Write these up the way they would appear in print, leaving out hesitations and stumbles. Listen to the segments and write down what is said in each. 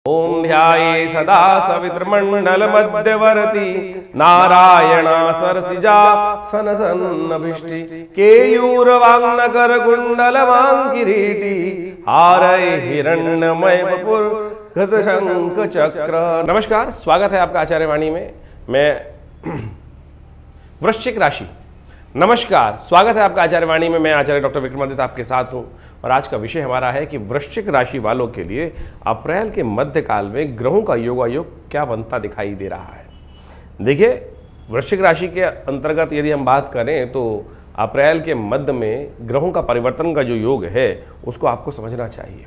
ओम ध्याये सदा सवितृमण्डल मध्यवर्ती नारायण सरसिजा सन सन्नभिष्टि केयूरवांगनकर कुंडल किरीटी हारय हिरण्यमय वपुर गत शंख चक्र। नमस्कार, स्वागत है आपका आचार्य वाणी में। मैं वृश्चिक राशि, नमस्कार, स्वागत है आपका आचार्य वाणी में। मैं आचार्य डॉक्टर विक्रमादित्य आपके साथ हूं और आज का विषय हमारा है कि वृश्चिक राशि वालों के लिए अप्रैल के मध्यकाल में ग्रहों का योगायोग क्या बनता दिखाई दे रहा है। देखिए, वृश्चिक राशि के अंतर्गत यदि हम बात करें तो अप्रैल के मध्य में ग्रहों का परिवर्तन का जो योग है उसको आपको समझना चाहिए।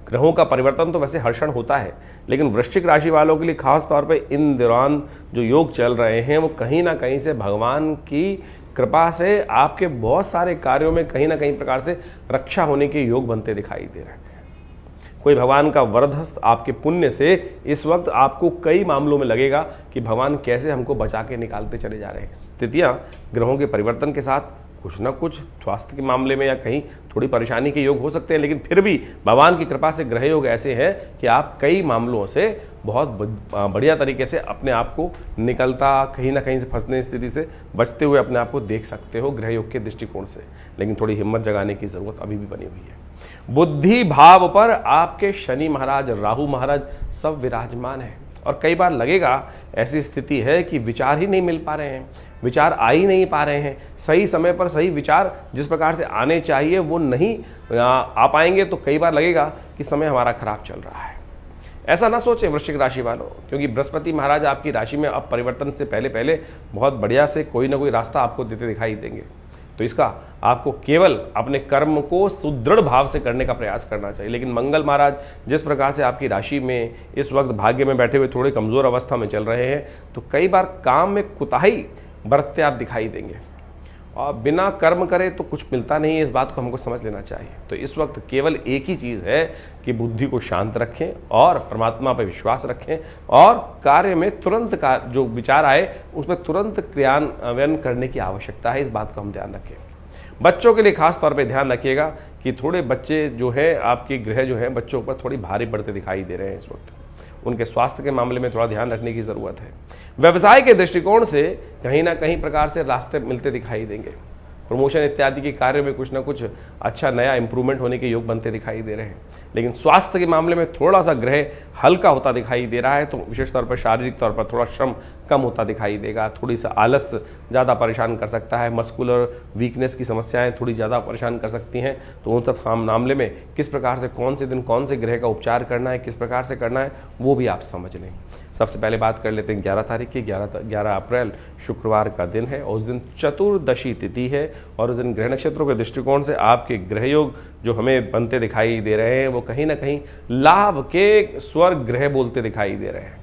ग्रहों का परिवर्तन तो वैसे हर क्षण होता है, लेकिन वृश्चिक राशि वालों के लिए खास तौर पे इन दौरान जो योग चल रहे हैं वो कहीं ना कहीं से भगवान की कृपा से आपके बहुत सारे कार्यों में कहीं ना कहीं प्रकार से रक्षा होने के योग बनते दिखाई दे रहे हैं। कोई भगवान का वरदहस्त आपके पुण्य से इस वक्त आपको कई मामलों में लगेगा कि भगवान कैसे हमको बचा के निकालते चले जा रहे हैं। स्थितियां ग्रहों के परिवर्तन के साथ कुछ ना कुछ स्वास्थ्य के मामले में या कहीं थोड़ी परेशानी के योग हो सकते हैं, लेकिन फिर भी भगवान की कृपा से ग्रह योग ऐसे हैं कि आप कई मामलों से बहुत बढ़िया तरीके से अपने आप को निकलता, कहीं ना कहीं से फंसने स्थिति से बचते हुए अपने आप को देख सकते हो ग्रह योग के दृष्टिकोण से। लेकिन थोड़ी हिम्मत जगाने की जरूरत अभी भी बनी हुई है। बुद्धि भाव पर आपके शनि महाराज, राहु महाराज सब विराजमान है और कई बार लगेगा ऐसी स्थिति है कि विचार ही नहीं मिल पा रहे हैं, विचार आ ही नहीं पा रहे हैं। सही समय पर सही विचार जिस प्रकार से आने चाहिए वो नहीं आ पाएंगे, तो कई बार लगेगा कि समय हमारा खराब चल रहा है। ऐसा ना सोचें वृश्चिक राशि वालों, क्योंकि बृहस्पति महाराज आपकी राशि में अब परिवर्तन से पहले पहले बहुत बढ़िया से कोई ना कोई रास्ता आपको देते दिखाई देंगे। तो इसका आपको केवल अपने कर्म को सुदृढ़ भाव से करने का प्रयास करना चाहिए। लेकिन मंगल महाराज जिस प्रकार से आपकी राशि में इस वक्त भाग्य में बैठे हुए थोड़े कमजोर अवस्था में चल रहे हैं, तो कई बार काम में कुताही बरतते आप दिखाई देंगे और बिना कर्म करे तो कुछ मिलता नहीं है। इस बात को हमको समझ लेना चाहिए। तो इस वक्त केवल एक ही चीज़ है कि बुद्धि को शांत रखें और परमात्मा पर विश्वास रखें और कार्य में तुरंत का जो विचार आए उस पर तुरंत क्रियान्वयन करने की आवश्यकता है। इस बात का हम ध्यान रखें। बच्चों के लिए खास तौर पर ध्यान रखिएगा कि थोड़े बच्चे जो है आपके ग्रह जो है बच्चों पर थोड़ी भारी पड़ते दिखाई दे रहे हैं। इस वक्त उनके स्वास्थ्य के मामले में थोड़ा ध्यान रखने की जरूरत है। व्यवसाय के दृष्टिकोण से कहीं ना कहीं प्रकार से रास्ते मिलते दिखाई देंगे। प्रमोशन इत्यादि के कार्य में कुछ ना कुछ अच्छा नया इंप्रूवमेंट होने के योग बनते दिखाई दे रहे हैं। लेकिन स्वास्थ्य के मामले में थोड़ा सा ग्रह हल्का होता दिखाई दे रहा है, तो विशेष तौर पर शारीरिक तौर पर थोड़ा श्रम कम होता दिखाई देगा। थोड़ी सा आलस ज़्यादा परेशान कर सकता है। मस्कुलर वीकनेस की समस्याएं थोड़ी ज़्यादा परेशान कर सकती हैं। तो उन सब मामले में किस प्रकार से कौन से दिन कौन से ग्रह का उपचार करना है, किस प्रकार से करना है, वो भी आप समझ लें। सबसे पहले बात कर लेते हैं 11 तारीख की। 11 अप्रैल शुक्रवार का दिन है और उस दिन चतुर्दशी तिथि है और उस दिन ग्रह नक्षत्रों के दृष्टिकोण से आपके ग्रह योग जो हमें बनते दिखाई दे रहे हैं वो कहीं ना कहीं लाभ के स्वर्ग ग्रह बोलते दिखाई दे रहे हैं।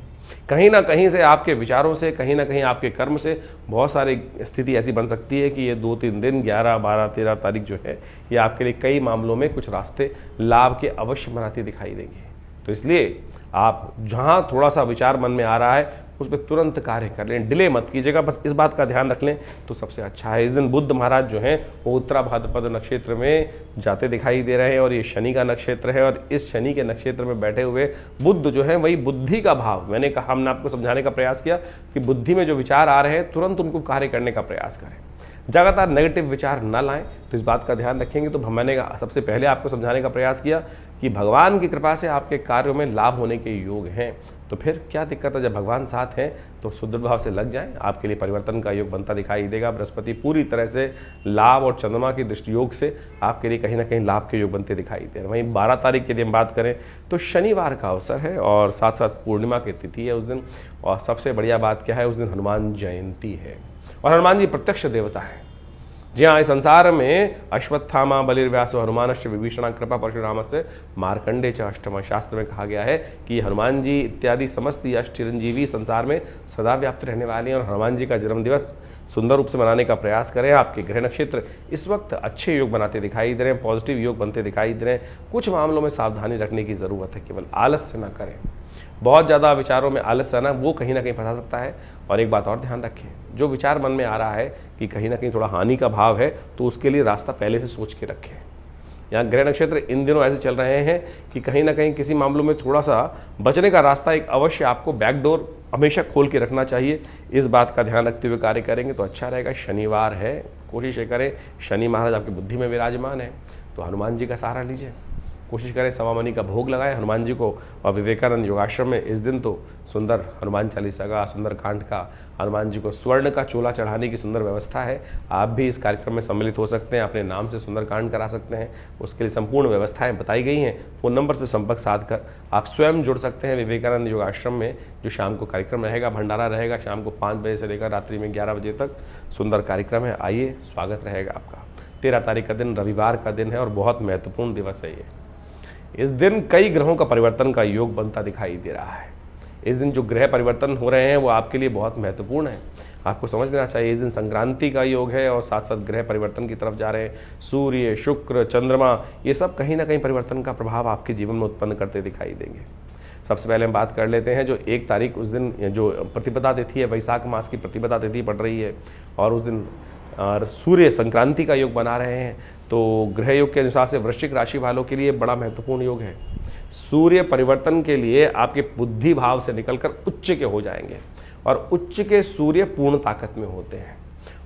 कहीं ना कहीं से आपके विचारों से, कहीं ना कहीं आपके कर्म से बहुत सारी स्थिति ऐसी बन सकती है कि ये 2-3 दिन 11, 12, 13 तारीख जो है ये आपके लिए कई मामलों में कुछ रास्ते लाभ के अवश्य बनाते दिखाई देंगे। तो इसलिए आप जहां थोड़ा सा विचार मन में आ रहा है उस पर तुरंत कार्य कर लें, डिले मत कीजिएगा। बस इस बात का ध्यान रख लें तो सबसे अच्छा है। इस दिन बुध महाराज जो हैं वो उत्तरा भाद्रपद नक्षत्र में जाते दिखाई दे रहे हैं और ये शनि का नक्षत्र है और इस शनि के नक्षत्र में बैठे हुए बुध जो है वही बुद्धि का भाव। मैंने कहा, हमने आपको समझाने का प्रयास किया कि बुद्धि में जो विचार आ रहे हैं तुरंत उनको कार्य करने का प्रयास करें, लगातार नेगेटिव विचार न लाएं। तो इस बात का ध्यान रखेंगे। तो मैंने सबसे पहले आपको समझाने का प्रयास किया कि भगवान की कृपा से आपके कार्यों में लाभ होने के योग हैं। तो फिर क्या दिक्कत है, जब भगवान साथ हैं तो सुदृढ़ भाव से लग जाएं। आपके लिए परिवर्तन का योग बनता दिखाई देगा। बृहस्पति पूरी तरह से लाभ और चंद्रमा की दृष्टि योग से आपके लिए कहीं ना कहीं लाभ के योग बनते दिखाई दे रहे हैं। वहीं 12 तारीख की यदि हम बात करें तो शनिवार का अवसर है और साथ साथ पूर्णिमा की तिथि है उस दिन। और सबसे बढ़िया बात क्या है, उस दिन हनुमान जयंती है और हनुमान जी प्रत्यक्ष देवता है। जी हाँ, इस संसार में अश्वत्थामा बलिर्व्यास हनुमानश्च विभीषण कृपा परशुरामस्य मार्कंडे च अष्टम। शास्त्र में कहा गया है कि हनुमान जी इत्यादि समस्त यश चिरंजीवी संसार में सदा व्याप्त रहने वाले हैं और हनुमान जी का जन्म दिवस सुंदर रूप से मनाने का प्रयास करें। आपके ग्रह नक्षत्र इस वक्त अच्छे योग बनाते दिखाई दे रहे हैं, पॉजिटिव योग बनते दिखाई दे रहे हैं। कुछ मामलों में सावधानी रखने की जरूरत है, केवल आलस्य न करें। बहुत ज़्यादा विचारों में आलस्य आना वो कहीं ना कहीं फंसा सकता है। और एक बात और ध्यान रखें, जो विचार मन में आ रहा है कि कहीं ना कहीं थोड़ा हानि का भाव है तो उसके लिए रास्ता पहले से सोच के रखें। यहाँ ग्रह नक्षत्र इन दिनों ऐसे चल रहे हैं कि कहीं ना कहीं किसी मामलों में थोड़ा सा बचने का रास्ता एक अवश्य आपको बैकडोर हमेशा खोल के रखना चाहिए। इस बात का ध्यान रखते हुए कार्य करेंगे तो अच्छा रहेगा। शनिवार है, कोशिश ये करें, शनि महाराज आपकी बुद्धि में विराजमान है तो हनुमान जी का सहारा लीजिए। कोशिश करें सवा मनी का भोग लगाएं हनुमान जी को। और विवेकानंद योगाश्रम में इस दिन तो सुंदर हनुमान चालीसा का, सुंदर कांड का, हनुमान जी को स्वर्ण का चोला चढ़ाने की सुंदर व्यवस्था है। आप भी इस कार्यक्रम में सम्मिलित हो सकते हैं, अपने नाम से सुंदर कांड करा सकते हैं। उसके लिए संपूर्ण व्यवस्थाएं बताई गई हैं। फ़ोन नंबर पर संपर्क साध कर आप स्वयं जुड़ सकते हैं विवेकानंद योगाश्रम में। जो शाम को कार्यक्रम रहेगा, भंडारा रहेगा शाम को 5 बजे से लेकर रात्रि में 11 बजे तक सुंदर कार्यक्रम है। आइए, स्वागत रहेगा आपका। 13 तारीख का दिन रविवार का दिन है और बहुत महत्वपूर्ण दिवस है ये। इस दिन कई ग्रहों का परिवर्तन का योग बनता दिखाई दे रहा है। इस दिन जो ग्रह परिवर्तन हो रहे हैं वो आपके लिए बहुत महत्वपूर्ण है, आपको समझ लेना चाहिए। इस दिन संक्रांति का योग है और साथ साथ ग्रह परिवर्तन की तरफ जा रहे हैं। सूर्य, शुक्र, चंद्रमा, ये सब कहीं ना कहीं परिवर्तन का प्रभाव आपके जीवन में उत्पन्न करते दिखाई देंगे। सबसे पहले हम बात कर लेते हैं जो 1 तारीख, उस दिन जो प्रतिपदा तिथि है, वैशाख मास की प्रतिपदा तिथि पड़ रही है और उस दिन सूर्य संक्रांति का योग बना रहे हैं। तो ग्रह योग के अनुसार से वृश्चिक राशि वालों के लिए बड़ा महत्वपूर्ण योग है। सूर्य परिवर्तन के लिए आपके बुद्धि भाव से निकलकर उच्च के हो जाएंगे और उच्च के सूर्य पूर्ण ताकत में होते हैं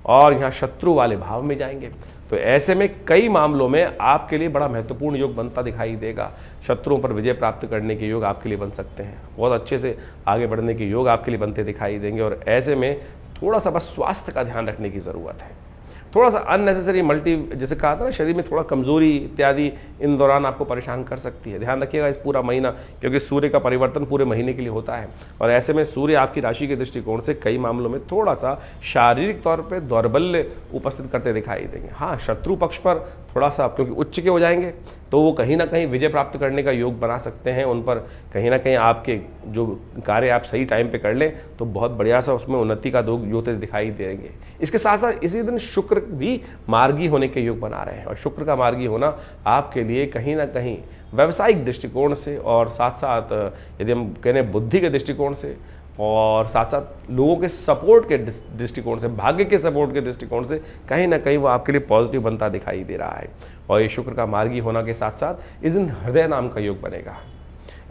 और यहाँ शत्रु वाले भाव में जाएंगे। तो ऐसे में कई मामलों में आपके लिए बड़ा महत्वपूर्ण योग बनता दिखाई देगा। शत्रुओं पर विजय प्राप्त करने के योग आपके लिए बन सकते हैं। बहुत अच्छे से आगे बढ़ने के योग आपके लिए बनते दिखाई देंगे और ऐसे में थोड़ा सा बस स्वास्थ्य का ध्यान रखने की ज़रूरत है। थोड़ा सा अननेसेसरी जैसे कहा था ना, शरीर में थोड़ा कमजोरी इत्यादि इन दौरान आपको परेशान कर सकती है। ध्यान रखिएगा इस पूरा महीना, क्योंकि सूर्य का परिवर्तन पूरे महीने के लिए होता है और ऐसे में सूर्य आपकी राशि के दृष्टिकोण से कई मामलों में थोड़ा सा शारीरिक तौर पर दौर्बल्य उपस्थित करते दिखाई देंगे। हाँ, शत्रु पक्ष पर थोड़ा सा, क्योंकि उच्च के हो जाएंगे तो वो कहीं ना कहीं विजय प्राप्त करने का योग बना सकते हैं। उन पर कहीं ना कहीं आपके जो कार्य आप सही टाइम पे कर लें तो बहुत बढ़िया सा उसमें उन्नति का योग दिखाई देंगे। इसके साथ साथ इसी दिन शुक्र भी मार्गी होने के योग बना रहे हैं और शुक्र का मार्गी होना आपके लिए कहीं ना कहीं व्यावसायिक दृष्टिकोण से और साथ साथ यदि हम कहें बुद्धि के दृष्टिकोण से और साथ साथ लोगों के सपोर्ट के दृष्टिकोण से, भाग्य के सपोर्ट के दृष्टिकोण से कहीं ना कहीं वो आपके लिए पॉजिटिव बनता दिखाई दे रहा है। और ये शुक्र का मार्गी होना के साथ साथ इस दिन हृदय नाम का योग बनेगा।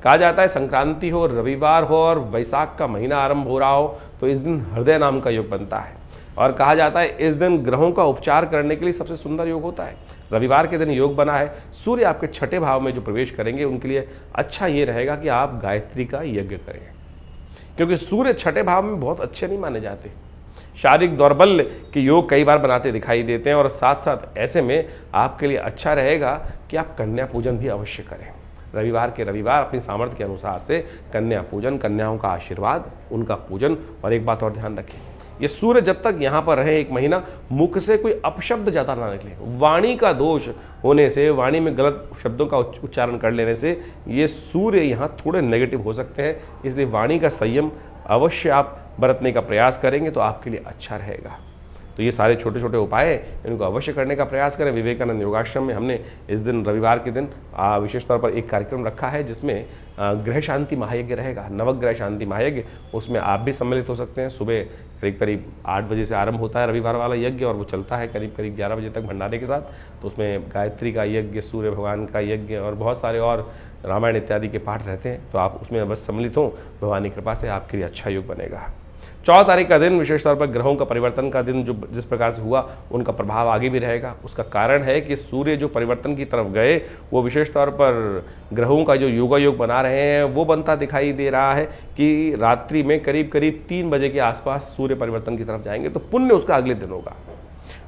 कहा जाता है संक्रांति हो, रविवार हो और वैशाख का महीना आरंभ हो रहा हो तो इस दिन हृदय नाम का योग बनता है। और कहा जाता है इस दिन ग्रहों का उपचार करने के लिए सबसे सुंदर योग होता है। रविवार के दिन योग बना है, सूर्य आपके 6ठे भाव में जो प्रवेश करेंगे उनके लिए अच्छा ये रहेगा कि आप गायत्री का यज्ञ करें, क्योंकि सूर्य 6ठे भाव में बहुत अच्छे नहीं माने जाते। शारीरिक दौर्बल्य के योग कई बार बनाते दिखाई देते हैं और साथ साथ ऐसे में आपके लिए अच्छा रहेगा कि आप कन्या पूजन भी अवश्य करें। रविवार के रविवार अपनी सामर्थ्य के अनुसार से कन्या पूजन, कन्याओं का आशीर्वाद, उनका पूजन। और एक बात और ध्यान रखें, ये सूर्य जब तक यहाँ पर रहे 1 महीना, मुख से कोई अपशब्द ज्यादा ना निकले। वाणी का दोष होने से, वाणी में गलत शब्दों का उच्चारण कर लेने से ये सूर्य यहाँ थोड़े नेगेटिव हो सकते हैं। इसलिए वाणी का संयम अवश्य आप बरतने का प्रयास करेंगे तो आपके लिए अच्छा रहेगा। तो ये सारे छोटे छोटे उपाय हैं, इनको अवश्य करने का प्रयास करें। विवेकानंद योगाश्रम में हमने इस दिन रविवार के दिन विशेष तौर पर एक कार्यक्रम रखा है जिसमें ग्रह शांति महायज्ञ रहेगा, नवग्रह शांति महायज्ञ। उसमें आप भी सम्मिलित हो सकते हैं। सुबह करीब करीब 8 बजे से आरंभ होता है रविवार वाला यज्ञ और वो चलता है करीब करीब 11 बजे तक भंडारे के साथ। तो उसमें गायत्री का यज्ञ, सूर्य भगवान का यज्ञ और बहुत सारे और रामायण इत्यादि के पाठ रहते हैं। तो आप उसमें अवश्य सम्मिलित हों, भगवान की कृपा से आपके लिए अच्छा योग बनेगा। 14 तारीख का दिन विशेष तौर पर ग्रहों का परिवर्तन का दिन जो जिस प्रकार से हुआ उनका प्रभाव आगे भी रहेगा। उसका कारण है कि सूर्य जो परिवर्तन की तरफ गए वो विशेष तौर पर ग्रहों का जो योग बना रहे हैं वो बनता दिखाई दे रहा है कि रात्रि में करीब करीब 3 बजे के आसपास सूर्य परिवर्तन की तरफ जाएंगे तो पुण्य उसका अगले दिन होगा।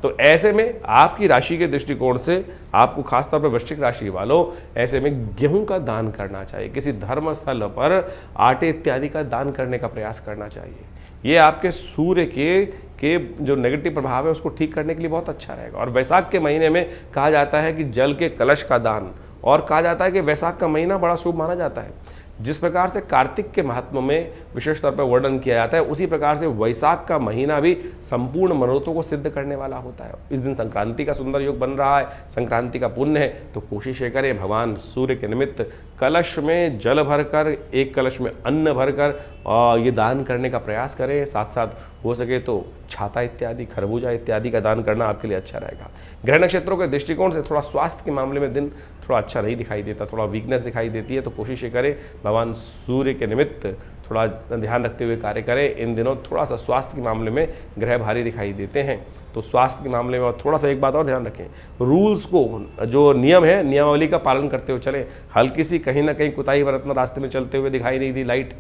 तो ऐसे में आपकी राशि के दृष्टिकोण से आपको खासतौर पर वृश्चिक राशि वालों ऐसे में गेहूं का दान करना चाहिए, किसी धर्म स्थल पर आटे इत्यादि का दान करने का प्रयास करना चाहिए। ये आपके सूर्य के जो नेगेटिव प्रभाव है उसको ठीक करने के लिए बहुत अच्छा रहेगा। और वैशाख के महीने में कहा जाता है कि जल के कलश का दान, और कहा जाता है कि वैशाख का महीना बड़ा शुभ माना जाता है। जिस प्रकार से कार्तिक के महात्म में विशेष तौर पर वर्णन किया जाता है उसी प्रकार से वैशाख का महीना भी संपूर्ण मनोरथों को सिद्ध करने वाला होता है। इस दिन संक्रांति का सुंदर योग बन रहा है, संक्रांति का पुण्य है, तो कोशिश ये करें भगवान सूर्य के निमित्त कलश में जल भरकर, एक कलश में अन्न भरकर ये दान करने का प्रयास करें। साथ साथ हो सके तो छाता इत्यादि, खरबूजा इत्यादि का दान करना आपके लिए अच्छा रहेगा। ग्रह नक्षत्रों के दृष्टिकोण से थोड़ा स्वास्थ्य के मामले में दिन थोड़ा अच्छा नहीं दिखाई देता, थोड़ा वीकनेस दिखाई देती है, तो कोशिश ये करें भगवान सूर्य के निमित्त थोड़ा ध्यान रखते हुए कार्य करें। इन दिनों थोड़ा सा स्वास्थ्य के मामले में ग्रह भारी दिखाई देते हैं, तो स्वास्थ्य के मामले में और थोड़ा सा एक बात और ध्यान रखें, रूल्स को, जो नियम है नियमावली का पालन करते हुए चलें। हल्की सी कहीं ना कहीं कुताही बरतना रास्ते में चलते हुए दिखाई नहीं दी लाइट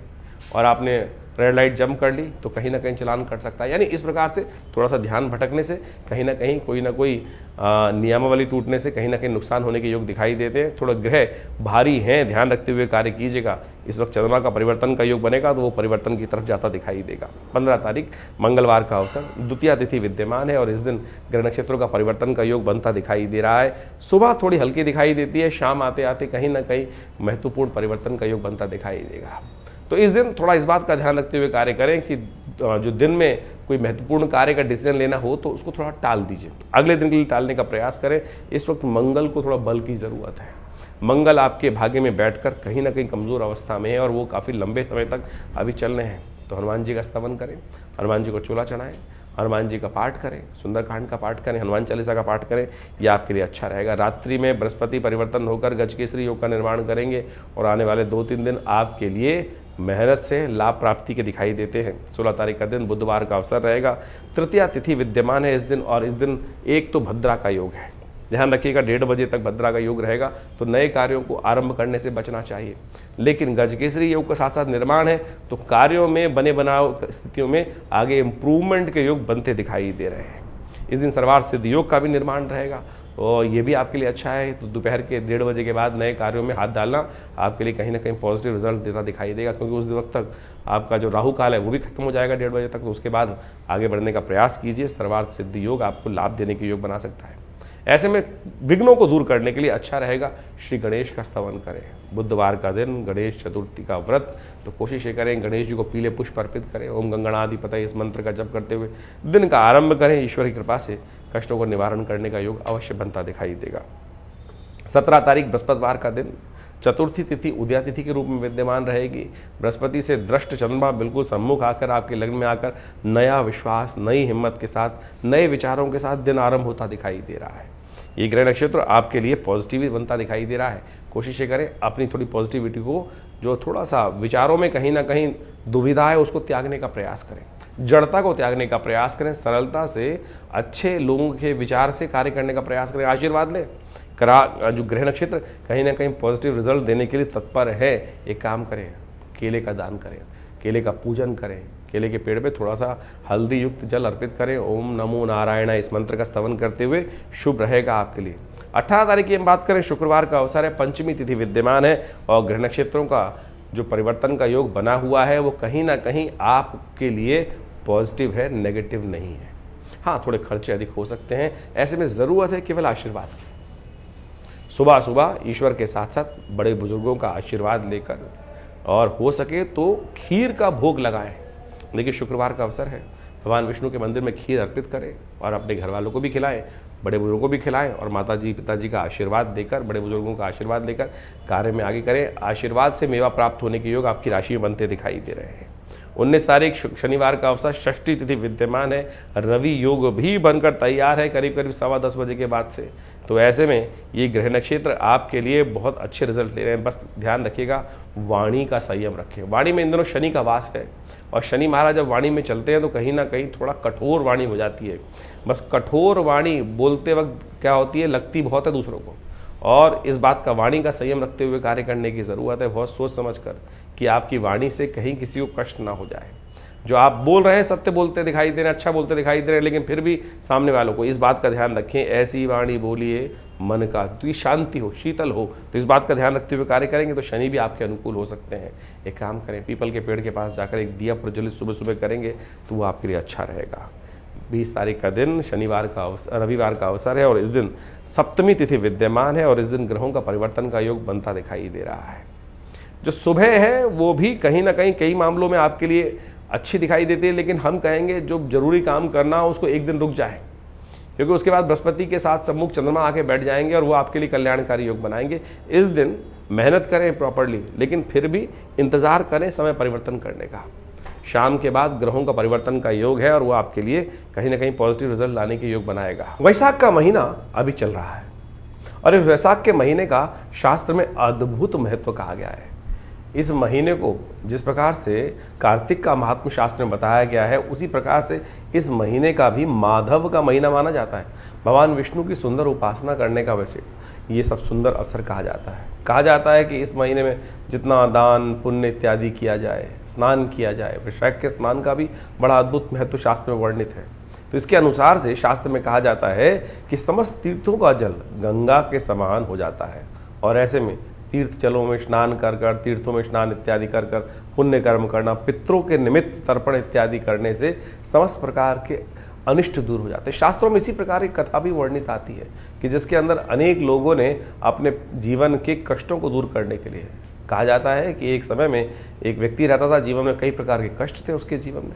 और आपने रेड लाइट जंप कर ली तो कहीं ना कहीं चलान कट सकता है। यानी इस प्रकार से थोड़ा सा ध्यान भटकने से कहीं ना कोई नियमावली टूटने से कहीं ना कहीं नुकसान होने के योग दिखाई देते हैं। थोड़ा ग्रह भारी हैं, ध्यान रखते हुए कार्य कीजिएगा। इस वक्त चंद्रमा का परिवर्तन का योग बनेगा तो वो परिवर्तन की तरफ जाता दिखाई देगा। 15 तारीख मंगलवार का अवसर, द्वितीया तिथि विद्यमान है और इस दिन ग्रह नक्षत्रों का परिवर्तन का योग बनता दिखाई दे रहा है। सुबह थोड़ी हल्की दिखाई देती है, शाम आते आते कहीं ना कहीं महत्वपूर्ण परिवर्तन का योग बनता दिखाई देगा। तो इस दिन थोड़ा इस बात का ध्यान रखते हुए कार्य करें कि जो दिन में कोई महत्वपूर्ण कार्य का डिसीजन लेना हो तो उसको थोड़ा टाल दीजिए, अगले दिन के लिए टालने का प्रयास करें। इस वक्त मंगल को थोड़ा बल की ज़रूरत है। मंगल आपके भाग्य में बैठकर कहीं ना कहीं कमज़ोर अवस्था में है और वो काफ़ी लंबे समय तक अभी चलने हैं। तो हनुमान जी का स्तवन करें, हनुमान जी को चूल्हा चढ़ाएं, हनुमान जी का पाठ करें, सुंदरकांड का पाठ करें, हनुमान चालीसा का पाठ करें, यह आपके लिए अच्छा रहेगा। रात्रि में बृहस्पति परिवर्तन होकर गजकेसरी योग का निर्माण करेंगे और आने वाले 2-3 दिन आपके लिए मेहनत से लाभ प्राप्ति के दिखाई देते हैं। 16 तारीख का दिन बुधवार का अवसर रहेगा, तृतीया तिथि विद्यमान है इस दिन और इस दिन एक तो भद्रा का योग है, ध्यान रखिएगा 1:30 बजे तक भद्रा का योग रहेगा, तो नए कार्यों को आरंभ करने से बचना चाहिए। लेकिन गजकेसरी योग का साथ साथ निर्माण है तो कार्यों में बने बनाव स्थितियों में आगे इंप्रूवमेंट के योग बनते दिखाई दे रहे हैं। इस दिन सर्वार्थ सिद्धि योग का भी निर्माण रहेगा और ये भी आपके लिए अच्छा है। तो दोपहर के 1:30 बजे के बाद नए कार्यों में हाथ डालना आपके लिए कहीं ना कहीं पॉजिटिव रिजल्ट देता दिखाई देगा, क्योंकि उस वक्त तक आपका जो राहु काल है वो भी खत्म हो जाएगा 1:30 बजे तक। तो उसके बाद आगे बढ़ने का प्रयास कीजिए। सर्वार्थ सिद्धि योग आपको लाभ देने के योग बना सकता है। ऐसे में विघ्नों को दूर करने के लिए अच्छा रहेगा श्री गणेश का स्तवन करें। बुधवार का दिन, गणेश चतुर्थी का व्रत, तो कोशिश ये करें गणेश जी को पीले पुष्प अर्पित करें। ओम गंगणाधिपतये इस मंत्र का जप करते हुए दिन का आरंभ करें। ईश्वर की कृपा से कष्टों को निवारण करने का योग अवश्य बनता दिखाई देगा। 17 तारीख बृहस्पतिवार का दिन, चतुर्थी तिथि उदया तिथि के रूप में विद्यमान रहेगी। बृहस्पति से दृष्ट चंद्रमा बिल्कुल सम्मुख आकर आपके लग्न में आकर नया विश्वास, नई हिम्मत के साथ, नए विचारों के साथ दिन आरंभ होता दिखाई दे रहा है। ये ग्रह नक्षत्र आपके लिए पॉजिटिव बनता दिखाई दे रहा है। कोशिश करें अपनी थोड़ी पॉजिटिविटी को, जो थोड़ा सा विचारों में कहीं ना कहीं दुविधा है उसको त्यागने का प्रयास करें, जड़ता को त्यागने का प्रयास करें, सरलता से अच्छे लोगों के विचार से कार्य करने का प्रयास करें, आशीर्वाद लें। जो ग्रह नक्षत्र कहीं ना कहीं पॉजिटिव रिजल्ट देने के लिए तत्पर है, एक काम करें, केले का दान करें, केले का पूजन करें, केले के पेड़ पे थोड़ा सा हल्दी युक्त जल अर्पित करें। ओम नमो नारायण इस मंत्र का स्तवन करते हुए शुभ रहेगा आपके लिए। 18 तारीख की हम बात करें, शुक्रवार का अवसर है, पंचमी तिथि विद्यमान है और ग्रह नक्षत्रों का जो परिवर्तन का योग बना हुआ है वो कहीं ना कहीं आपके लिए पॉजिटिव है, नेगेटिव नहीं है। हाँ, थोड़े खर्चे अधिक हो सकते हैं, ऐसे में ज़रूरत है केवल आशीर्वाद की। सुबह सुबह ईश्वर के साथ साथ बड़े बुजुर्गों का आशीर्वाद लेकर और हो सके तो खीर का भोग लगाएं। देखिए शुक्रवार का अवसर है, भगवान विष्णु के मंदिर में खीर अर्पित करें और अपने घर वालों को भी खिलाएं, बड़े बुजुर्गों को भी खिलाएं और माताजी पिताजी का आशीर्वाद देकर, बड़े बुजुर्गों का आशीर्वाद लेकर कार्य में आगे करें। आशीर्वाद से मेवा प्राप्त होने के योग आपकी राशि में बनते दिखाई दे रहे हैं। 19 तारीख शनिवार का अवसर, षष्ठी तिथि विद्यमान है, रवि योग भी बनकर तैयार है करीब 10:15 बजे के बाद से। तो ऐसे में ये ग्रह नक्षत्र आपके लिए बहुत अच्छे रिजल्ट ले रहे हैं। बस ध्यान रखिएगा, वाणी का संयम रखें। वाणी में इन दिनों शनि का वास है और शनि महाराज जब वाणी में चलते हैं तो कहीं ना कहीं थोड़ा कठोर वाणी हो जाती है। बस कठोर वाणी बोलते वक्त क्या होती है, लगती बहुत है दूसरों को, और इस बात का वाणी का संयम रखते हुए कार्य करने की ज़रूरत है, बहुत सोच समझ कर, कि आपकी वाणी से कहीं किसी को कष्ट ना हो जाए। जो आप बोल रहे हैं सत्य बोलते दिखाई दे रहे हैं, अच्छा बोलते दिखाई दे रहे हैं, लेकिन फिर भी सामने वालों को इस बात का ध्यान रखें, ऐसी वाणी बोलिए मन का तो शांति हो, शीतल हो। तो इस बात का ध्यान रखते हुए कार्य करेंगे तो शनि भी आपके अनुकूल हो सकते हैं। एक काम करें, पीपल के पेड़ के पास जाकर एक दिया प्रज्वलित सुबह सुबह करेंगे तो वो आपके लिए अच्छा रहेगा। 20 तारीख का दिन शनिवार का अवसर, रविवार का अवसर है और इस दिन सप्तमी तिथि विद्यमान है और इस दिन ग्रहों का परिवर्तन का योग बनता दिखाई दे रहा है। जो सुबह है वो भी कहीं ना कहीं कई मामलों में आपके लिए अच्छी दिखाई देती है, लेकिन हम कहेंगे जो जरूरी काम करना हो उसको एक दिन रुक जाए, क्योंकि उसके बाद बृहस्पति के साथ सम्मुख चंद्रमा आके बैठ जाएंगे और वो आपके लिए कल्याणकारी योग बनाएंगे। इस दिन मेहनत करें प्रॉपरली, लेकिन फिर भी इंतजार करें समय परिवर्तन करने का। शाम के बाद ग्रहों का परिवर्तन का योग है और वो आपके लिए कहीं ना कहीं पॉजिटिव रिजल्ट लाने के योग बनाएगा। वैशाख का महीना अभी चल रहा है और इस वैशाख के महीने का शास्त्र में अद्भुत महत्व कहा गया है। इस महीने को जिस प्रकार से कार्तिक का महात्म शास्त्र में बताया गया है, उसी प्रकार से इस महीने का भी माधव का महीना माना जाता है। भगवान विष्णु की सुंदर उपासना करने का वैसे ये सब सुंदर अवसर कहा जाता है। कहा जाता है कि इस महीने में जितना दान पुण्य इत्यादि किया जाए, स्नान किया जाए, वैशाख के स्नान का भी बड़ा अद्भुत महत्व शास्त्र में वर्णित है। तो इसके अनुसार से शास्त्र में कहा जाता है कि समस्त तीर्थों का जल गंगा के समान हो जाता है और ऐसे में तीर्थ जलों में स्नान कर कर, तीर्थों में स्नान इत्यादि कर कर पुण्य कर्म करना, पितरों के निमित्त तर्पण इत्यादि करने से समस्त प्रकार के अनिष्ट दूर हो जाते हैं। शास्त्रों में इसी प्रकार की कथा भी वर्णित आती है कि जिसके अंदर अनेक लोगों ने अपने जीवन के कष्टों को दूर करने के लिए, कहा जाता है कि एक समय में एक व्यक्ति रहता था, जीवन में कई प्रकार के कष्ट थे उसके जीवन में,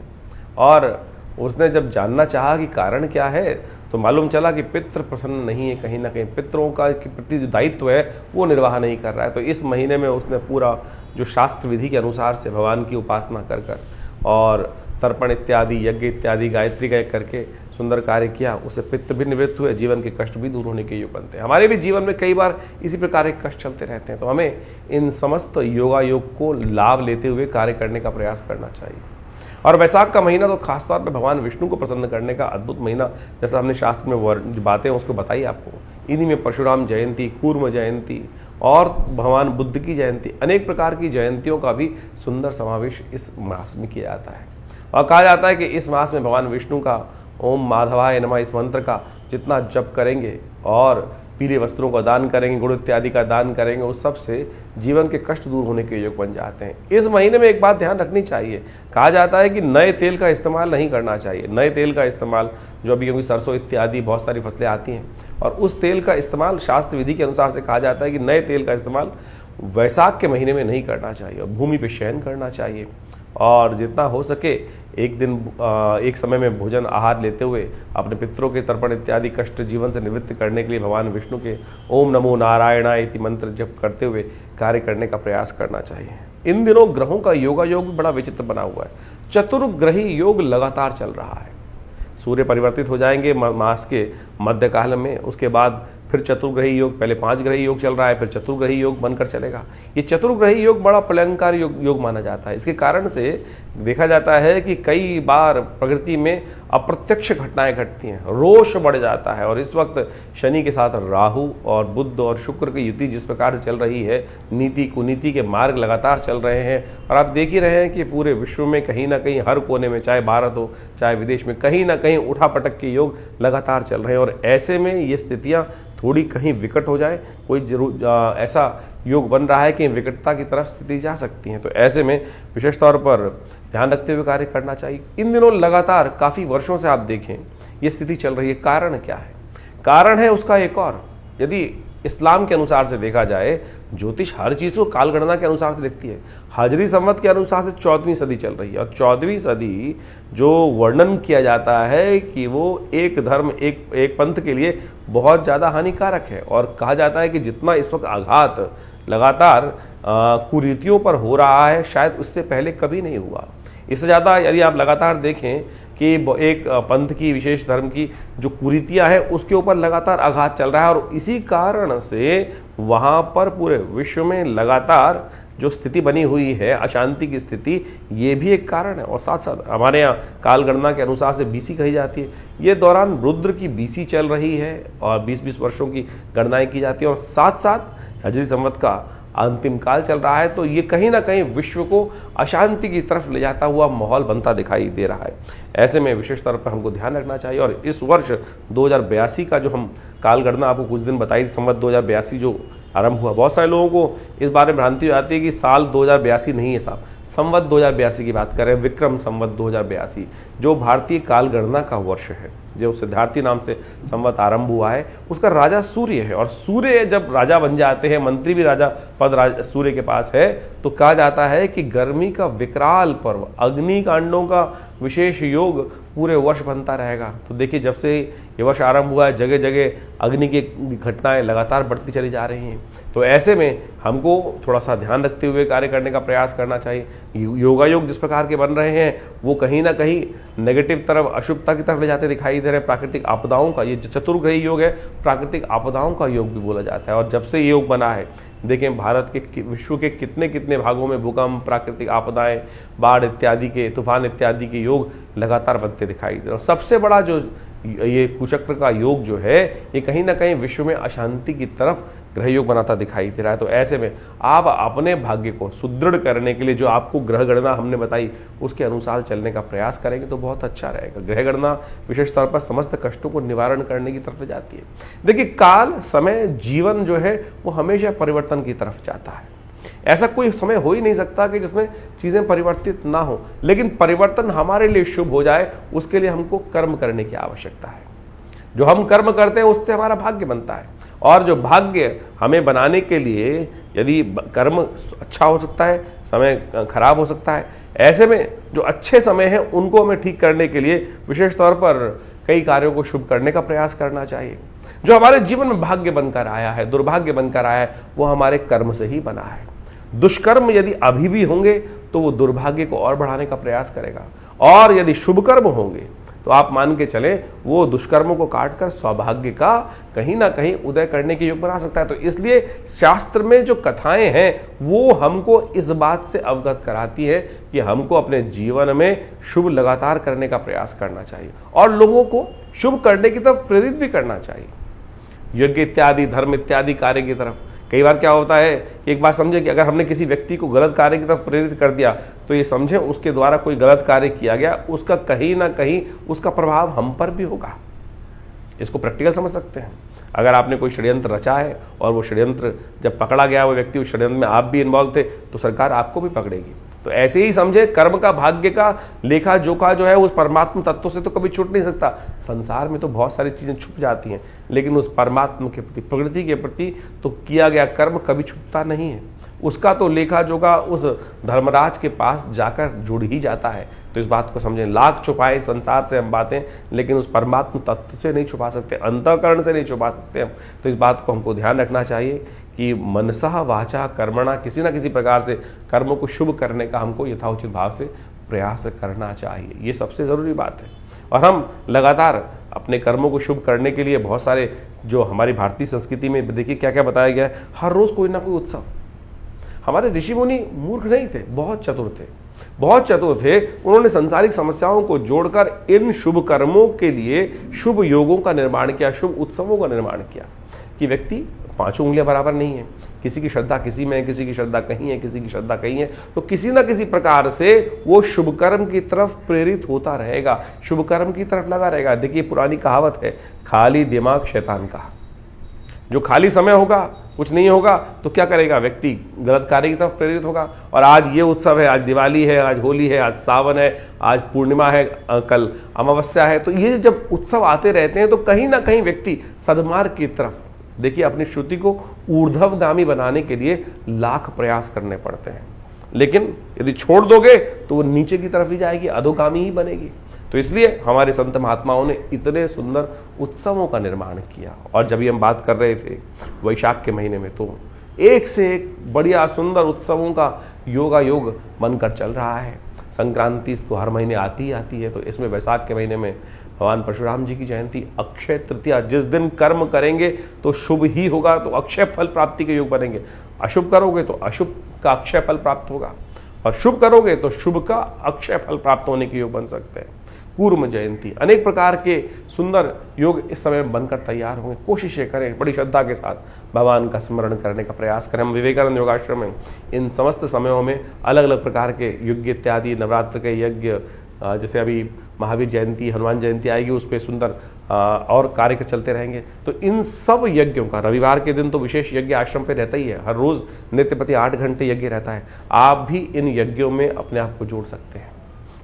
और उसने जब जानना चाहा कि कारण क्या है तो मालूम चला कि पितृ प्रसन्न नहीं है, कहीं ना कहीं पितरों का प्रति जो दायित्व है वो निर्वाह नहीं कर रहा है। तो इस महीने में उसने पूरा जो शास्त्र विधि के अनुसार से भगवान की उपासना कर कर और तर्पण इत्यादि, यज्ञ इत्यादि, गायत्री का करके सुंदर कार्य किया, उससे पित्त भी निवृत्त हुए, जीवन के कष्ट भी दूर होने के योग बनते हैं। हमारे भी जीवन में कई बार इसी प्रकार के कष्ट चलते रहते हैं, तो हमें इन समस्त योगायोग को लाभ लेते हुए कार्य करने का प्रयास करना चाहिए। और वैशाख का महीना तो खासतौर पर भगवान विष्णु को प्रसन्न करने का अद्भुत महीना, जैसा हमने शास्त्र में जो बातें हैं उसको बताई आपको। इन्हीं में परशुराम जयंती, कूर्म जयंती और भगवान बुद्ध की जयंती, अनेक प्रकार की जयंतियों का भी सुंदर समावेश इस मास में किया जाता है। और कहा जाता है कि इस मास में भगवान विष्णु का ओम माधवाय नमः इस मंत्र का जितना जप करेंगे और पीले वस्त्रों का दान करेंगे, गुड़ इत्यादि का दान करेंगे, उस सब से जीवन के कष्ट दूर होने के योग बन जाते हैं। इस महीने में एक बात ध्यान रखनी चाहिए, कहा जाता है कि नए तेल का इस्तेमाल नहीं करना चाहिए। नए तेल का इस्तेमाल जो अभी क्योंकि सरसों इत्यादि बहुत सारी फसलें आती हैं और उस तेल का इस्तेमाल शास्त्र विधि के अनुसार से कहा जाता है कि नए तेल का इस्तेमाल वैशाख के महीने में नहीं करना चाहिए और भूमि पर शयन करना चाहिए। और जितना हो सके एक दिन एक समय में भोजन आहार लेते हुए अपने पितरों के तर्पण इत्यादि कष्ट जीवन से निवृत्त करने के लिए भगवान विष्णु के ओम नमो नारायणाय इति मंत्र जप करते हुए कार्य करने का प्रयास करना चाहिए। इन दिनों ग्रहों का योगायोग भी बड़ा विचित्र बना हुआ है। चतुर्ग्रही योग लगातार चल रहा है। सूर्य परिवर्तित हो जाएंगे मास के मध्यकाल में, उसके बाद फिर चतुर्ग्रही योग, पहले 5 ग्रही योग चल रहा है, फिर चतुर्ग्रही योग बनकर चलेगा। ये चतुर्ग्रही योग बड़ा प्रलंकार योग माना जाता है। इसके कारण से देखा जाता है कि कई बार प्रकृति में अप्रत्यक्ष घटनाएं घटती हैं, रोष बढ़ जाता है। और इस वक्त शनि के साथ राहु और बुध और शुक्र की युति जिस प्रकार से चल रही है, नीति कुनीति के मार्ग लगातार चल रहे हैं। और आप देख ही रहे हैं कि पूरे विश्व में कहीं ना कहीं हर कोने में, चाहे भारत हो चाहे विदेश में, कहीं ना कहीं उठापटक के योग लगातार चल रहे हैं। और ऐसे में ये स्थितियाँ थोड़ी कहीं विकट हो जाए, कोई जरूर ऐसा योग बन रहा है कि विकटता की तरफ स्थिति जा सकती है। तो ऐसे में विशेष तौर पर ध्यान रखते हुए कार्य करना चाहिए। इन दिनों लगातार काफ़ी वर्षों से आप देखें ये स्थिति चल रही है। कारण क्या है? कारण है उसका एक और, यदि इस्लाम के अनुसार से देखा जाए, ज्योतिष हर चीज़ को कालगणना के अनुसार से देखती है। हजरी संवत के अनुसार से 14वीं सदी चल रही है और 14वीं सदी जो वर्णन किया जाता है कि वो एक धर्म एक पंथ के लिए बहुत ज़्यादा हानिकारक है। और कहा जाता है कि जितना इस वक्त आघात लगातार कुरीतियों पर हो रहा है, शायद उससे पहले कभी नहीं हुआ। इससे ज़्यादा यदि आप लगातार देखें कि एक पंथ की, विशेष धर्म की जो कुरीतियाँ हैं उसके ऊपर लगातार आघात चल रहा है। और इसी कारण से वहाँ पर पूरे विश्व में लगातार जो स्थिति बनी हुई है, अशांति की स्थिति, ये भी एक कारण है। और साथ साथ हमारे यहाँ कालगणना के अनुसार से बीसी कही जाती है। ये दौरान रुद्र की बीसी चल रही है और 20-20 वर्षों की गणनाएं की जाती है और साथ साथ हजरी संवत का अंतिम काल चल रहा है। तो ये कहीं ना कहीं विश्व को अशांति की तरफ ले जाता हुआ माहौल बनता दिखाई दे रहा है। ऐसे में विशेष तौर पर हमको ध्यान रखना चाहिए। और इस वर्ष 2082 का जो हम कालगणना आपको कुछ दिन बताई, संवत 2082 जो आरंभ हुआ, बहुत सारे लोगों को इस बारे में भ्रांति हो जाती है कि साल 2082 नहीं है साहब, संवत 2082 की बात करें, विक्रम संवत 2082 जो भारतीय कालगणना का वर्ष है, जो सिद्धार्थी नाम से संवत आरंभ हुआ है, उसका राजा सूर्य है। और सूर्य जब राजा बन जाते हैं, मंत्री भी राजा पद सूर्य के पास है, तो कहा जाता है कि गर्मी का विकराल पर्व, अग्निकांडों का विशेष योग पूरे वर्ष बनता रहेगा। तो देखिए जब से ये वर्ष आरंभ हुआ है जगह जगह अग्नि की घटनाएं लगातार बढ़ती चली जा रही हैं। तो ऐसे में हमको थोड़ा सा ध्यान रखते हुए कार्य करने का प्रयास करना चाहिए। योगायोग जिस प्रकार के बन रहे हैं वो कहीं ना कहीं नेगेटिव तरफ, अशुभता की तरफ ले जाते दिखाई दे रहे हैं। प्राकृतिक आपदाओं का ये चतुर्ग्रही योग है, प्राकृतिक आपदाओं का योग भी बोला जाता है। और जब से ये योग बना है देखें भारत के, विश्व के कितने कितने भागों में भूकंप, प्राकृतिक आपदाएं, बाढ़ इत्यादि के, तूफान इत्यादि के योग लगातार बनते दिखाई दे रहे हैं। सबसे बड़ा जो ये कुचक्र का योग जो है ये कहीं ना कहीं विश्व में अशांति की तरफ ग्रह योग बनाता दिखाई दे रहा है। तो ऐसे में आप अपने भाग्य को सुदृढ़ करने के लिए जो आपको ग्रह गणना हमने बताई उसके अनुसार चलने का प्रयास करेंगे तो बहुत अच्छा रहेगा। ग्रह गणना विशेष तौर पर समस्त कष्टों को निवारण करने की तरफ जाती है। देखिए काल, समय, जीवन जो है वो हमेशा परिवर्तन की तरफ जाता है। ऐसा कोई समय हो ही नहीं सकता कि जिसमें चीजें परिवर्तित ना हो, लेकिन परिवर्तन हमारे लिए शुभ हो जाए उसके लिए हमको कर्म करने की आवश्यकता है। जो हम कर्म करते हैं उससे हमारा भाग्य बनता है, और जो भाग्य हमें बनाने के लिए यदि कर्म अच्छा हो सकता है, समय खराब हो सकता है। ऐसे में जो अच्छे समय हैं उनको हमें ठीक करने के लिए विशेष तौर पर कई कार्यों को शुभ करने का प्रयास करना चाहिए। जो हमारे जीवन में भाग्य बनकर आया है, दुर्भाग्य बनकर आया है, वो हमारे कर्म से ही बना है। दुष्कर्म यदि अभी भी होंगे तो वो दुर्भाग्य को और बढ़ाने का प्रयास करेगा, और यदि शुभ कर्म होंगे तो आप मान के चले वो दुष्कर्मों को काटकर सौभाग्य का कहीं ना कहीं उदय करने के योग बना सकता है। तो इसलिए शास्त्र में जो कथाएं हैं वो हमको इस बात से अवगत कराती है कि हमको अपने जीवन में शुभ लगातार करने का प्रयास करना चाहिए और लोगों को शुभ करने की तरफ प्रेरित भी करना चाहिए। यज्ञ इत्यादि, धर्म इत्यादि कार्य की तरफ कई बार क्या होता है कि एक बात समझे कि अगर हमने किसी व्यक्ति को गलत कार्य की तरफ प्रेरित कर दिया तो ये समझे उसके द्वारा कोई गलत कार्य किया गया, उसका कहीं ना कहीं उसका प्रभाव हम पर भी होगा। इसको प्रैक्टिकल समझ सकते हैं। अगर आपने कोई षड्यंत्र रचा है और वो षड्यंत्र जब पकड़ा गया, वो व्यक्ति उस षड्यंत्र में आप भी इन्वॉल्व थे, तो सरकार आपको भी पकड़ेगी। तो ऐसे ही समझे कर्म का, भाग्य का लेखा जोखा जो है उस परमात्मा तत्व से तो कभी छूट नहीं सकता। संसार में तो बहुत सारी चीजें छुप जाती हैं, लेकिन उस परमात्मा के प्रति, प्रकृति के प्रति तो किया गया कर्म कभी छुपता नहीं है। उसका तो लेखा जोखा उस धर्मराज के पास जाकर जुड़ ही जाता है। तो इस बात को समझें, लाख छुपाए संसार से हम बातें, लेकिन उस परमात्मा तत्व से नहीं छुपा सकते, अंतःकरण से नहीं छुपा सकते हम। तो इस बात को हमको ध्यान रखना चाहिए कि मनसा वाचा कर्मणा, किसी ना किसी प्रकार से कर्मों को शुभ करने का हमको यथाउचित भाव से प्रयास करना चाहिए। ये सबसे ज़रूरी बात है। और हम लगातार अपने कर्मों को शुभ करने के लिए बहुत सारे, जो हमारी भारतीय संस्कृति में देखिए क्या क्या बताया गया है, हर रोज़ कोई ना कोई उत्सव। हमारे ऋषि मुनि मूर्ख नहीं थे, बहुत चतुर थे, बहुत चतुर थे। उन्होंने संसारिक समस्याओं को जोड़कर इन शुभ कर्मों के लिए शुभ योगों का निर्माण किया, शुभ उत्सवों का निर्माण किया। कि व्यक्ति पांचों उंगलियां बराबर नहीं है, किसी की श्रद्धा किसी में है, किसी की श्रद्धा कहीं है, किसी की श्रद्धा कहीं है, तो किसी ना किसी प्रकार से वो शुभ कर्म की तरफ प्रेरित होता रहेगा, शुभ कर्म की तरफ लगा रहेगा। देखिए पुरानी कहावत है, खाली दिमाग शैतान का। जो खाली समय होगा, कुछ नहीं होगा, तो क्या करेगा व्यक्ति? गलत कार्य की तरफ प्रेरित होगा। और आज ये उत्सव है, आज दिवाली है, आज होली है, आज सावन है, आज पूर्णिमा है, कल अमावस्या है। तो ये जब उत्सव आते रहते हैं तो कहीं ना कहीं व्यक्ति सद्मार्ग की तरफ, देखिए अपनी श्रुति को ऊर्ध्वगामी बनाने के लिए लाख प्रयास करने पड़ते हैं, लेकिन यदि छोड़ दोगे तो वो नीचे की तरफ ही जाएगी, अधोगामी ही बनेगी। तो इसलिए हमारे संत महात्माओं ने इतने सुंदर उत्सवों का निर्माण किया। और जब हम बात कर रहे थे वैशाख के महीने में, तो एक से एक बढ़िया सुंदर उत्सवों का योगा योग बनकर चल रहा है। संक्रांति तो हर महीने आती ही आती है, तो इसमें वैशाख के महीने में भगवान परशुराम जी की जयंती, अक्षय तृतीया, जिस दिन कर्म करेंगे तो शुभ ही होगा, तो अक्षय फल प्राप्ति के योग बनेंगे। अशुभ करोगे तो अशुभ का अक्षय फल प्राप्त होगा, और शुभ करोगे तो शुभ का अक्षय फल प्राप्त होने के योग बन सकते हैं। कूर्म जयंती, अनेक प्रकार के सुंदर योग इस समय बनकर तैयार होंगे। कोशिशें करें, बड़ी श्रद्धा के साथ भगवान का स्मरण करने का प्रयास करें। हम विवेकानंद योगाश्रम में इन समस्त समयों में अलग अलग प्रकार के यज्ञ इत्यादि, नवरात्र के यज्ञ, जैसे अभी महावीर जयंती, हनुमान जयंती आएगी, उस पर सुंदर और कार्य चलते रहेंगे। तो इन सब यज्ञों का, रविवार के दिन तो विशेष यज्ञ आश्रम पे रहता ही है, हर रोज नित्य प्रति 8 घंटे यज्ञ रहता है। आप भी इन यज्ञों में अपने आप को जोड़ सकते हैं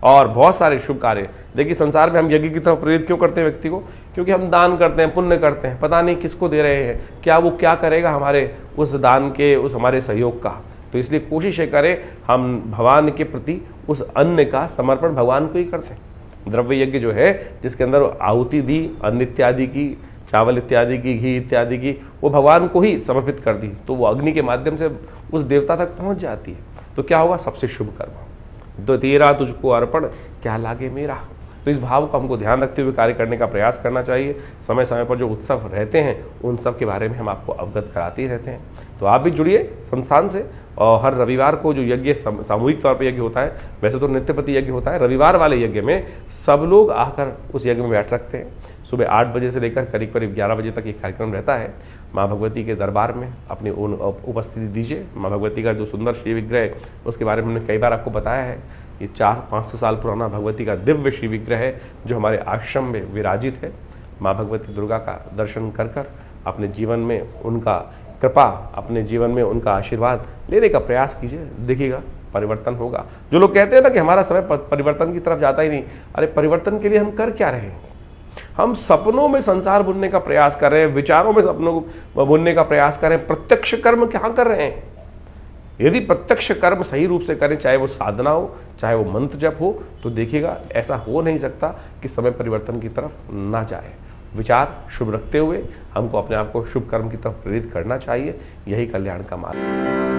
और बहुत सारे शुभ कार्य। देखिए संसार में हम यज्ञ की तरफ प्रेरित क्यों करते हैं व्यक्ति को? क्योंकि हम दान करते हैं, पुण्य करते हैं, पता नहीं किसको दे रहे हैं, क्या वो क्या करेगा हमारे उस दान के, उस हमारे सहयोग का। तो इसलिए कोशिश करें हम भगवान के प्रति उस अन्न का समर्पण भगवान को ही करते हैं। द्रव्य यज्ञ जो है, जिसके अंदर आहुति दी अन्न इत्यादि की, चावल इत्यादि की, घी इत्यादि की, वो भगवान को ही समर्पित कर दी, तो वो अग्नि के माध्यम से उस देवता तक पहुंच जाती है। तो क्या होगा? सबसे शुभ कर्म। तो तेरा तुझको अर्पण क्या लागे मेरा। तो इस भाव को हमको ध्यान रखते हुए कार्य करने का प्रयास करना चाहिए। समय समय पर जो उत्सव रहते हैं उन सब के बारे में हम आपको अवगत कराते ही रहते हैं। तो आप भी जुड़िए संस्थान से, और हर रविवार को जो यज्ञ सामूहिक तौर पर यज्ञ होता है, वैसे तो नित्यपति यज्ञ होता है, रविवार वाले यज्ञ में सब लोग आकर उस यज्ञ में बैठ सकते हैं। सुबह 8 बजे से लेकर करीब करीब 11 बजे तक ये कार्यक्रम रहता है। माँ भगवती के दरबार में अपनी उपस्थिति दीजिए। माँ भगवती का जो सुंदर श्री विग्रह है उसके बारे में हमने कई बार आपको बताया है। ये 400-500 साल पुराना भगवती का दिव्य श्री विग्रह है जो हमारे आश्रम में विराजित है। माँ भगवती दुर्गा का दर्शन कर कर अपने जीवन में उनका कृपा, अपने जीवन में उनका आशीर्वाद लेने का प्रयास कीजिए, देखिएगा परिवर्तन होगा। जो लोग कहते हैं ना कि हमारा समय परिवर्तन की तरफ जाता ही नहीं, अरे परिवर्तन के लिए हम कर क्या रहे हैं? हम सपनों में संसार बुनने का प्रयास कर रहे हैं, विचारों में सपनों को बुनने का प्रयास कर रहे हैं। प्रत्यक्ष कर्म क्या कर रहे हैं? यदि प्रत्यक्ष कर्म सही रूप से करें, चाहे वो साधना हो, चाहे वो मंत्र जप हो, तो देखिएगा ऐसा हो नहीं सकता कि समय परिवर्तन की तरफ ना जाए। विचार शुभ रखते हुए हमको अपने आप को शुभ कर्म की तरफ प्रेरित करना चाहिए। यही कल्याण का मार्ग है।